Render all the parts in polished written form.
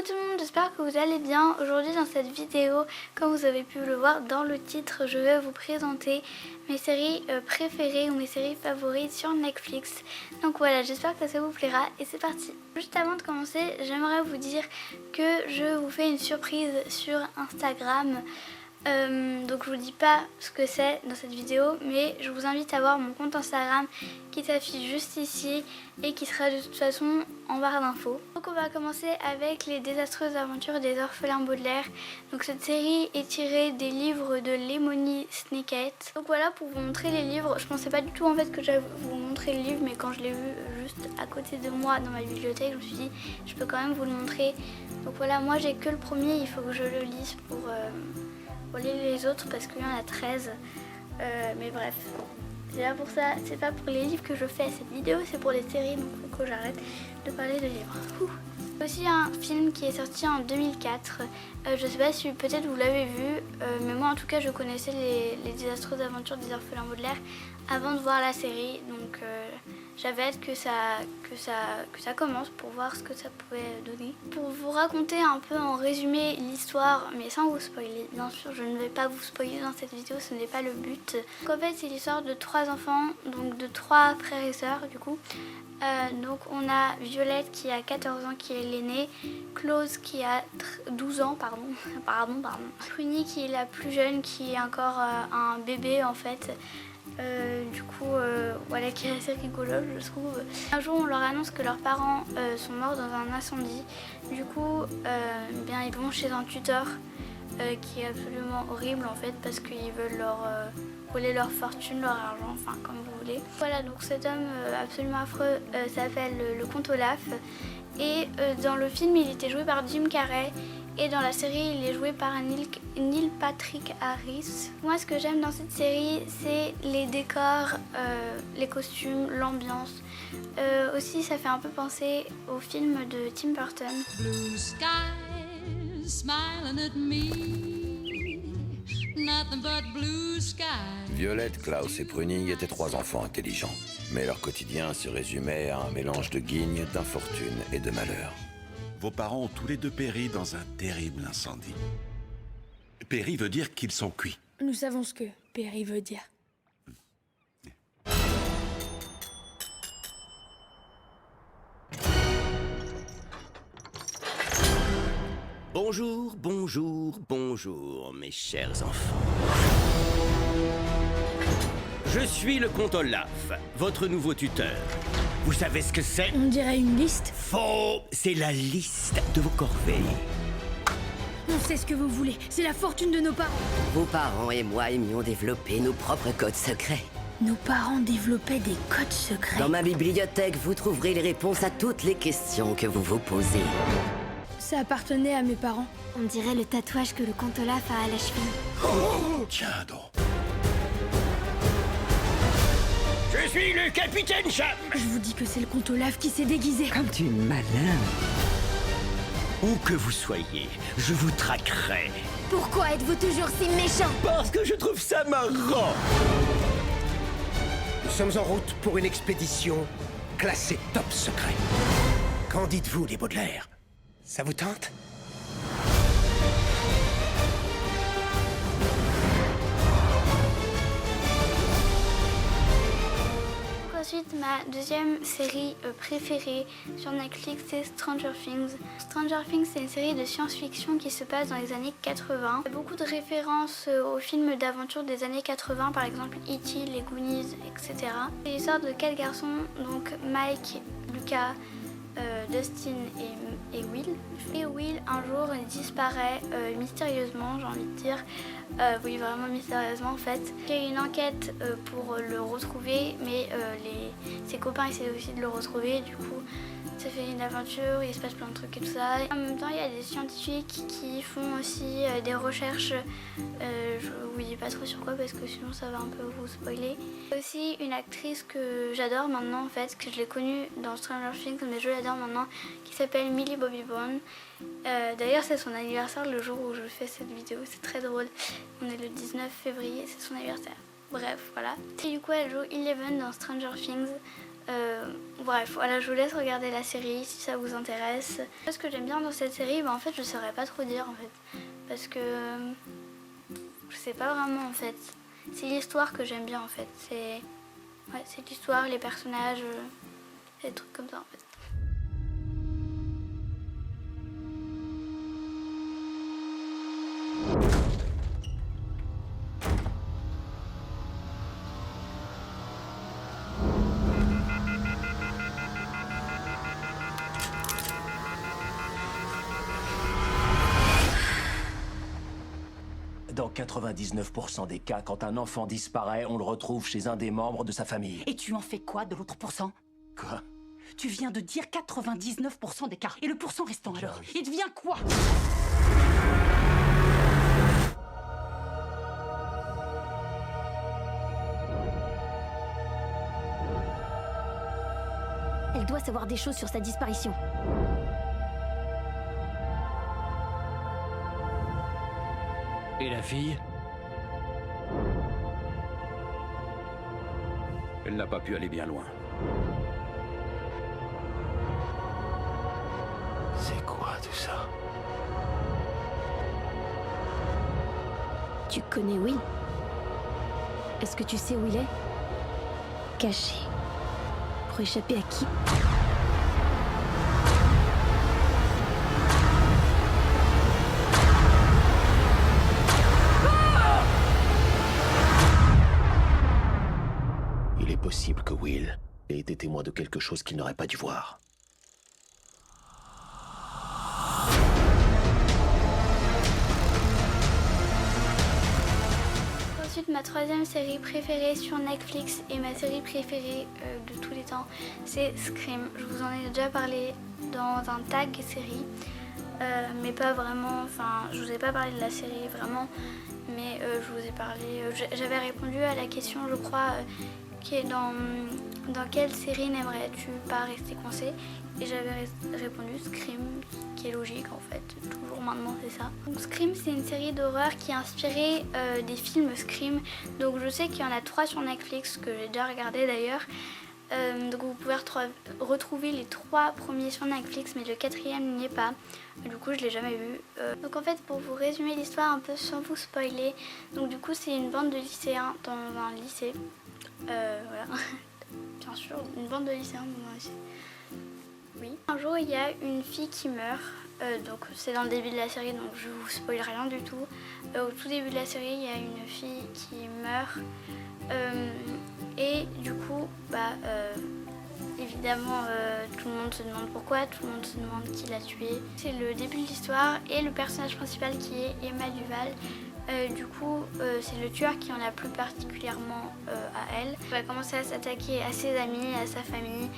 tout le monde, j'espère que vous allez bien. Aujourd'hui dans cette vidéo, comme vous avez pu le voir dans le titre, je vais vous présenter mes séries préférées ou mes séries favorites sur Netflix. Donc voilà, j'espère que ça vous plaira et c'est parti. Juste avant de commencer, j'aimerais vous dire que je vous fais une surprise sur Instagram. Donc je vous dis pas ce que c'est dans cette vidéo, mais je vous invite à voir mon compte Instagram qui s'affiche juste ici et qui sera de toute façon en barre d'infos. Donc on va commencer avec les désastreuses aventures des orphelins Baudelaire. Donc cette série est tirée des livres de Lemony Snicket. Donc voilà, pour vous montrer les livres, je pensais pas du tout en fait que j'allais vous montrer le livre, mais quand je l'ai vu juste à côté de moi dans ma bibliothèque, je me suis dit je peux quand même vous le montrer. Donc voilà, moi j'ai que le premier, il faut que je le lise pour lire les autres parce qu'il y en a 13. Mais bref, c'est là pour ça, c'est pas pour les livres que je fais cette vidéo, c'est pour les séries, donc il faut que j'arrête de parler de livres. Il y a aussi un film qui est sorti en 2004, je sais pas si peut-être vous l'avez vu, mais moi en tout cas je connaissais les désastreuses aventures des orphelins Baudelaire avant de voir la série, donc j'avais hâte que ça commence pour voir ce que ça pouvait donner. Pour vous raconter un peu en résumé l'histoire, mais sans vous spoiler, bien sûr je ne vais pas vous spoiler dans cette vidéo, ce n'est pas le but. Donc en fait c'est l'histoire de 3 enfants, donc de 3 frères et sœurs du coup. Donc on a Violette qui a 14 ans qui est l'aînée, Klaus qui a 12 ans, pardon. Pruny qui est la plus jeune qui est encore un bébé en fait. Voilà, qui est assez rigolo je trouve. Un jour on leur annonce que leurs parents sont morts dans un incendie. Du coup ils vont chez un tuteur qui est absolument horrible en fait parce qu'ils veulent leur voler leur fortune, leur argent, enfin comme vous voulez. Voilà, donc cet homme absolument affreux s'appelle le comte Olaf et dans le film il était joué par Jim Carrey. Et dans la série, il est joué par Neil Patrick Harris. Moi, ce que j'aime dans cette série, c'est les décors, les costumes, l'ambiance. Aussi, ça fait un peu penser au film de Tim Burton. Blue skies smiling at me, nothing but blue skies. Violette, Klaus et Pruny étaient 3 enfants intelligents. Mais leur quotidien se résumait à un mélange de guignes, d'infortune et de malheur. Vos parents ont tous les deux péri dans un terrible incendie. Péri veut dire qu'ils sont cuits. Nous savons ce que péri veut dire. Bonjour, bonjour, bonjour, mes chers enfants. Je suis le comte Olaf, votre nouveau tuteur. Vous savez ce que c'est? On dirait une liste. Faux! C'est la liste de vos corvées. On sait ce que vous voulez. C'est la fortune de nos parents. Vos parents et moi aimions développer nos propres codes secrets. Nos parents développaient des codes secrets. Dans ma bibliothèque, vous trouverez les réponses à toutes les questions que vous vous posez. Ça appartenait à mes parents. On dirait le tatouage que le comte Olaf a à la cheville. Oh, tiens donc. Je suis le capitaine Cham. Je vous dis que c'est le comte Olaf qui s'est déguisé. Comme tu es malin. Où que vous soyez, je vous traquerai. Pourquoi êtes-vous toujours si méchant? Parce que je trouve ça marrant. Nous sommes en route pour une expédition classée top secret. Qu'en dites-vous, les Baudelaire? Ça vous tente? Ensuite, ma deuxième série préférée sur Netflix, c'est Stranger Things. Stranger Things, c'est une série de science-fiction qui se passe dans les années 80. Il y a beaucoup de références aux films d'aventure des années 80, par exemple E.T., les Goonies, etc. C'est l'histoire de 4 garçons, donc Mike, Lucas, Dustin et Will. Et Will, un jour, disparaît mystérieusement, j'ai envie de dire. Oui, vraiment mystérieusement en fait. Il y a une enquête pour le retrouver, mais ses copains essaient aussi de le retrouver. Du coup, ça fait une aventure, il se passe plein de trucs et tout ça. En même temps, il y a des scientifiques qui font aussi des recherches. Je vous dis pas trop sur quoi parce que sinon ça va un peu vous spoiler. Il y a aussi une actrice que j'adore maintenant en fait, que je l'ai connue dans Stranger Things, mais je l'adore maintenant, qui s'appelle Millie Bobby Brown. D'ailleurs, c'est son anniversaire le jour où je fais cette vidéo, c'est très drôle. On est le 19 février, c'est son anniversaire. Bref, voilà. Et du coup, elle joue Eleven dans Stranger Things. Bref, voilà, je vous laisse regarder la série si ça vous intéresse. Ce que j'aime bien dans cette série, en fait, je saurais pas trop dire en fait, parce que je sais pas vraiment en fait. C'est l'histoire que j'aime bien en fait. C'est l'histoire, les personnages, des trucs comme ça en fait. Dans 99% des cas, quand un enfant disparaît, on le retrouve chez un des membres de sa famille. Et tu en fais quoi de l'autre pourcent? Quoi? Tu viens de dire 99% des cas. Et le pourcent restant alors, oui. il devient quoi? Elle doit savoir des choses sur sa disparition. Et la fille? Elle n'a pas pu aller bien loin. C'est quoi tout ça? Tu connais Will? Est-ce que tu sais où il est? Caché. Pour échapper à qui? Il est possible que Will ait été témoin de quelque chose qu'il n'aurait pas dû voir. Ensuite, ma troisième série préférée sur Netflix et ma série préférée de tous les temps, c'est Scream. Je vous en ai déjà parlé dans un tag série, mais pas vraiment, enfin, je vous ai pas parlé de la série vraiment, mais je vous ai parlé, j'avais répondu à la question, je crois, qui est dans quelle série n'aimerais-tu pas rester coincé? Et j'avais répondu Scream, qui est logique en fait, toujours maintenant c'est ça. Donc Scream, c'est une série d'horreur qui est inspirée des films Scream. Donc je sais qu'il y en a 3 sur Netflix, que j'ai déjà regardé d'ailleurs. Donc vous pouvez retrouver les 3 premiers sur Netflix, mais le 4e n'y est pas. Du coup je l'ai jamais vu. Donc en fait, pour vous résumer l'histoire un peu sans vous spoiler, donc du coup c'est une bande de lycéens dans un lycée. Voilà, bien sûr, une bande de lycéens dans un lycée. Oui. Un jour, il y a une fille qui meurt, donc c'est dans le début de la série, donc je vous spoil rien du tout. Au tout début de la série, il y a une fille qui meurt, et du coup, évidemment, tout le monde se demande pourquoi, tout le monde se demande qui l'a tuée. C'est le début de l'histoire, et le personnage principal qui est Emma Duval. Du coup, c'est le tueur qui en a plus particulièrement à elle. Elle va commencer à s'attaquer à ses amis, à sa famille.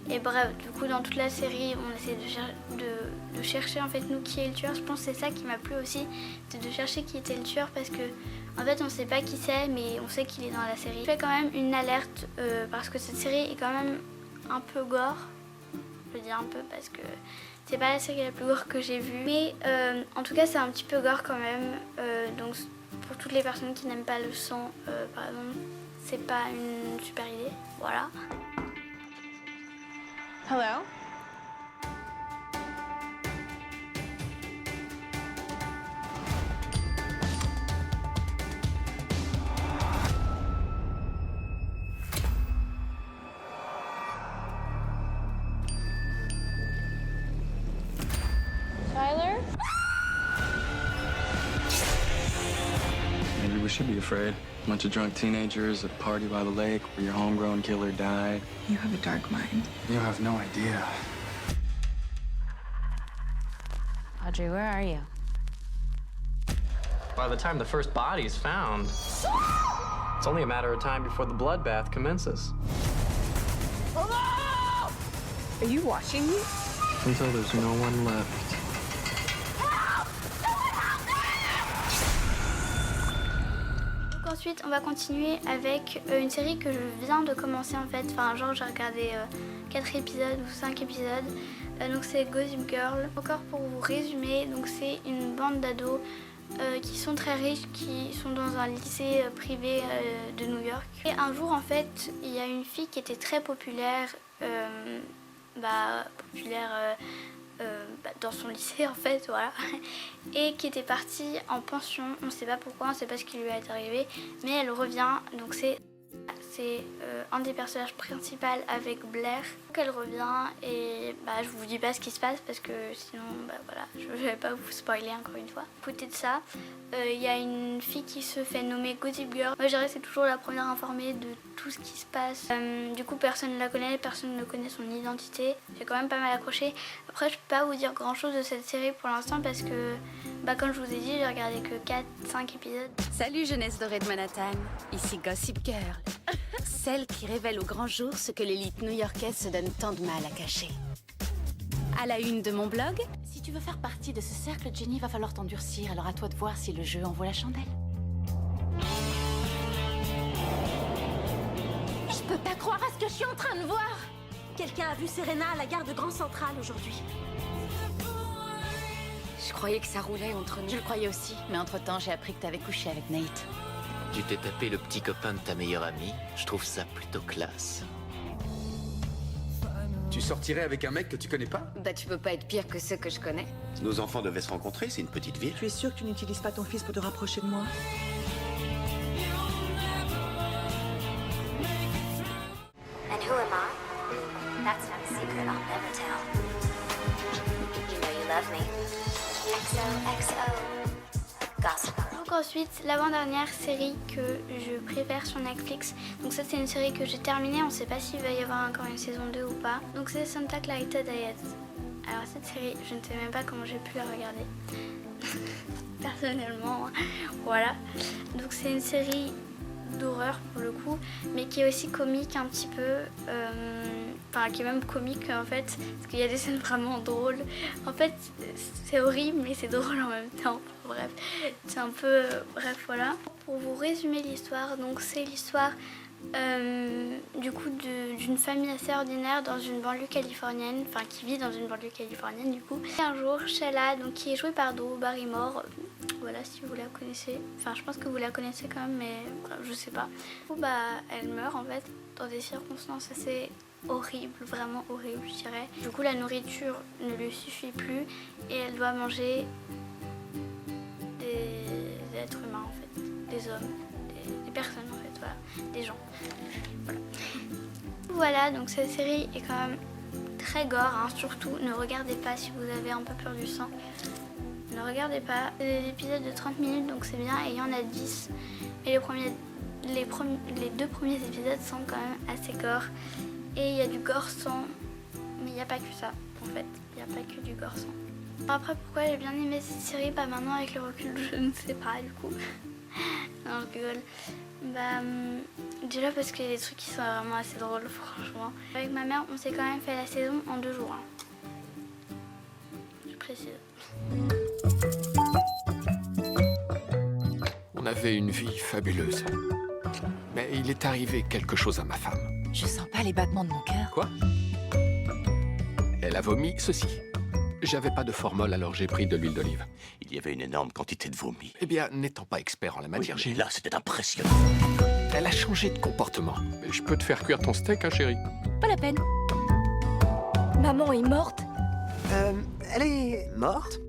Et bref, du coup, dans toute la série, on essaie de chercher en fait nous qui est le tueur. Je pense que c'est ça qui m'a plu aussi, c'est de chercher qui était le tueur parce que en fait on sait pas qui c'est, mais on sait qu'il est dans la série. Je fais quand même une alerte parce que cette série est quand même un peu gore. Je dis un peu parce que c'est pas la série la plus gore que j'ai vue, mais en tout cas c'est un petit peu gore quand même. Donc pour toutes les personnes qui n'aiment pas le sang, par exemple, c'est pas une super idée. Voilà. Hello? Tyler? Maybe we should be afraid. A bunch of drunk teenagers at a party by the lake where your homegrown killer died. You have a dark mind. You have no idea. Audrey, where are you? By the time the first body is found, it's only a matter of time before the bloodbath commences. Hello! Are you watching me? Until there's no one left. Ensuite, on va continuer avec une série que je viens de commencer en fait. Enfin, genre, j'ai regardé 4 épisodes ou 5 épisodes. Donc, c'est Gossip Girl. Encore pour vous résumer, donc c'est une bande d'ados qui sont très riches, qui sont dans un lycée privé de New York. Et un jour, en fait, il y a une fille qui était très populaire populaire dans son lycée en fait, voilà, et qui était partie en pension. On ne sait pas pourquoi, on ne sait pas ce qui lui est arrivé, mais elle revient, donc c'est un des personnages principaux avec Blair. Donc elle revient et je vous dis pas ce qui se passe parce que sinon voilà, je vais pas vous spoiler encore une fois. À côté de ça, il y a une fille qui se fait nommer Gossip Girl. Moi je dirais que c'est toujours la première informée de tout ce qui se passe. Du coup personne ne la connaît, personne ne connaît son identité. J'ai quand même pas mal accroché. Après je peux pas vous dire grand chose de cette série pour l'instant parce que comme je vous ai dit, j'ai regardé que 4-5 épisodes. Salut jeunesse dorée de Manhattan, ici Gossip Girl. Celle qui révèle au grand jour ce que l'élite new-yorkaise se donne tant de mal à cacher. À la une de mon blog. Si tu veux faire partie de ce cercle, Jenny, va falloir t'endurcir. Alors à toi de voir si le jeu en vaut la chandelle. Je peux pas croire à ce que je suis en train de voir. Quelqu'un a vu Serena à la gare de Grand Central aujourd'hui. Je croyais que ça roulait entre nous. Je le croyais aussi, mais entre-temps, j'ai appris que t'avais couché avec Nate. Tu t'es tapé le petit copain de ta meilleure amie. Je trouve ça plutôt classe. Tu sortirais avec un mec que tu connais pas? Tu peux pas être pire que ceux que je connais. Nos enfants devaient se rencontrer, c'est une petite ville. Tu es sûr que tu n'utilises pas ton fils pour te rapprocher de moi? And who am I? That's not a secret I'll never tell. You know you love me. XOXO. Gossip Girl. Donc ensuite, l'avant-dernière série que je préfère sur Netflix. Donc ça c'est une série que j'ai terminée, on sait pas s'il va y avoir encore une saison 2 ou pas. Donc c'est Santa Clarita Diet. Alors cette série, je ne sais même pas comment j'ai pu la regarder. Personnellement, voilà. Donc c'est une série d'horreur pour le coup, mais qui est aussi comique un petit peu. Qui est même comique en fait, parce qu'il y a des scènes vraiment drôles. En fait, c'est horrible, mais c'est drôle en même temps. Bref, c'est un peu... bref, voilà. Pour vous résumer l'histoire, donc c'est l'histoire du coup d'une famille assez ordinaire dans une banlieue californienne, qui vit dans une banlieue californienne du coup. Et un jour, Sheila, donc qui est jouée par Drew Barrymore, voilà si vous la connaissez, je pense que vous la connaissez quand même, mais je sais pas. Du coup, elle meurt en fait dans des circonstances assez horribles, vraiment horribles je dirais. Du coup la nourriture ne lui suffit plus et elle doit manger des êtres humains en fait, des hommes, des personnes en fait, voilà, des gens. Voilà, donc cette série est quand même très gore, surtout ne regardez pas si vous avez un peu peur du sang. Ne regardez pas. C'est des épisodes de 30 minutes donc c'est bien et il y en a 10. Mais les deux premiers épisodes sont quand même assez gore. Et il y a du gore sang, mais il n'y a pas que ça en fait, il n'y a pas que du gore sang. Après pourquoi j'ai bien aimé cette série, maintenant avec le recul je ne sais pas du coup. Non je rigole. Déjà parce qu'il y a des trucs qui sont vraiment assez drôles franchement. Avec ma mère on s'est quand même fait la saison en 2 jours. Je précise. On avait une vie fabuleuse. Mais il est arrivé quelque chose à ma femme. Je sens pas les battements de mon cœur. Quoi? Elle a vomi ceci. J'avais pas de formol, alors j'ai pris de l'huile d'olive. Il y avait une énorme quantité de vomi. Eh bien, n'étant pas expert en la matière, oui, là, c'était impressionnant. Elle a changé de comportement. Mais je peux te faire cuire ton steak, hein, chérie? Pas la peine. Maman est morte? Elle est morte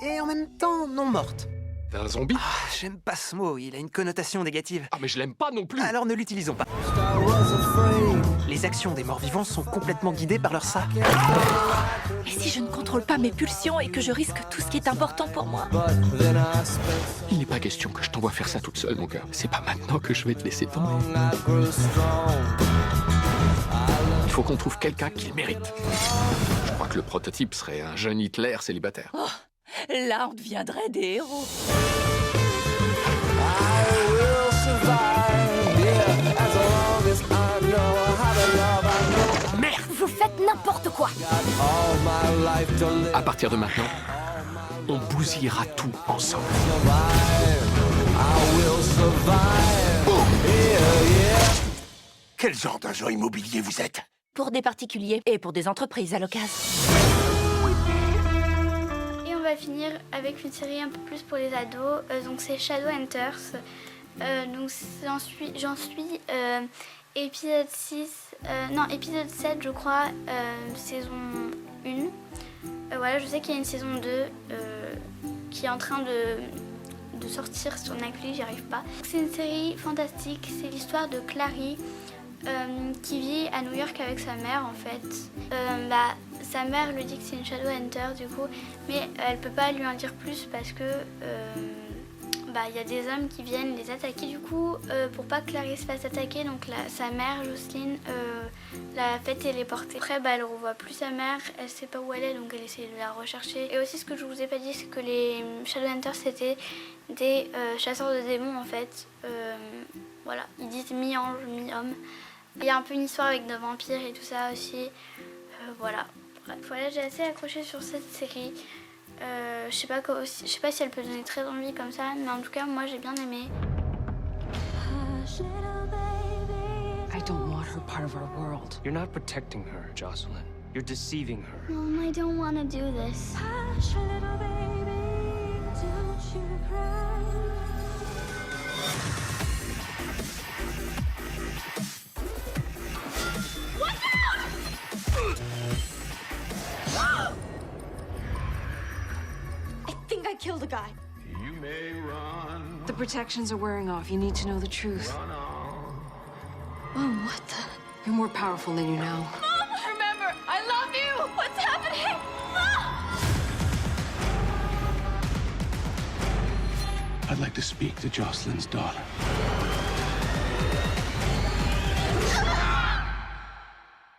et en même temps non morte. T'es un zombie? J'aime pas ce mot, il a une connotation négative. Ah mais je l'aime pas non plus. Alors ne l'utilisons pas. Les actions des morts-vivants sont complètement guidées par leur ça. Et si je ne contrôle pas mes pulsions et que je risque tout ce qui est important pour moi? Il n'est pas question que je t'envoie faire ça toute seule, mon cœur. C'est pas maintenant que je vais te laisser tomber. Il faut qu'on trouve quelqu'un qui le mérite. Je crois que le prototype serait un jeune Hitler célibataire. Oh, là, on deviendrait des héros. Merde, vous faites n'importe quoi. À partir de maintenant, on bousillera tout ensemble. Quel genre d'agent immobilier vous êtes? Pour des particuliers et pour des entreprises à l'occasion. Et on va finir avec une série un peu plus pour les ados, donc c'est Shadowhunters. Donc j'en suis épisode 6 non, épisode 7 je crois, saison 1. Voilà, je sais qu'il y a une saison 2 qui est en train de sortir sur Netflix, j'y arrive pas. C'est une série fantastique, c'est l'histoire de Clary qui vit à New York avec sa mère en fait. Sa mère lui dit que c'est une Shadowhunter du coup, mais elle peut pas lui en dire plus parce que y a des hommes qui viennent les attaquer du coup pour pas que Clary se fasse attaquer, donc sa mère Jocelyn l'a fait téléporter. Après elle revoit plus sa mère, elle sait pas où elle est donc elle essaie de la rechercher. Et aussi ce que je vous ai pas dit c'est que les Shadowhunters c'était des chasseurs de démons en fait. Voilà, ils disent mi-ange, mi-homme. Il y a un peu une histoire avec des vampires et tout ça aussi. Voilà, j'ai assez accroché sur cette série. Je sais pas si elle peut donner très envie comme ça, mais en tout cas moi j'ai bien aimé. I don't want her part of our world. You're not protecting her, Jocelyn. You're deceiving her. Mom, I don't want to do this. I killed a guy. You may run. The protections are wearing off. You need to know the truth. Mom, what the? You're more powerful than you know. Mom, remember, I love you. What's happening? Mom! I'd like to speak to Jocelyn's daughter.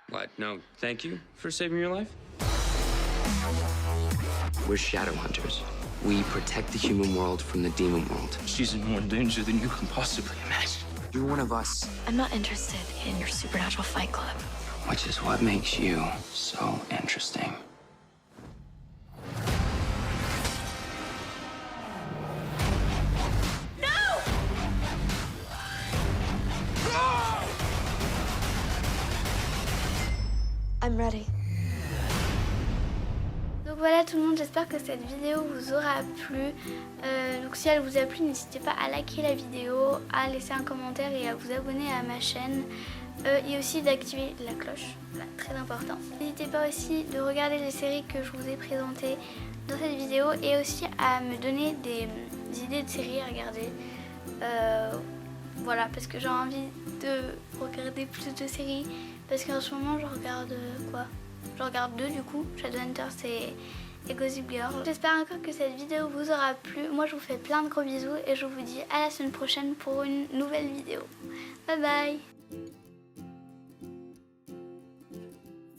What? No, thank you for saving your life? We're Shadowhunters. We protect the human world from the demon world. She's in more danger than you can possibly imagine. You're one of us, I'm not interested in your supernatural fight club. which is what makes you so interesting. I'm ready. Donc voilà tout le monde, j'espère que cette vidéo vous aura plu. Donc si elle vous a plu, n'hésitez pas à liker la vidéo, à laisser un commentaire et à vous abonner à ma chaîne. Et aussi d'activer la cloche, voilà, très important. N'hésitez pas aussi de regarder les séries que je vous ai présentées dans cette vidéo et aussi à me donner des idées de séries à regarder. Voilà, parce que j'ai envie de regarder plus de séries. Parce qu'en ce moment, je regarde quoi? Je regarde deux du coup, Shadowhunters et Gossip Girl. J'espère encore que cette vidéo vous aura plu. Moi, je vous fais plein de gros bisous et je vous dis à la semaine prochaine pour une nouvelle vidéo. Bye bye!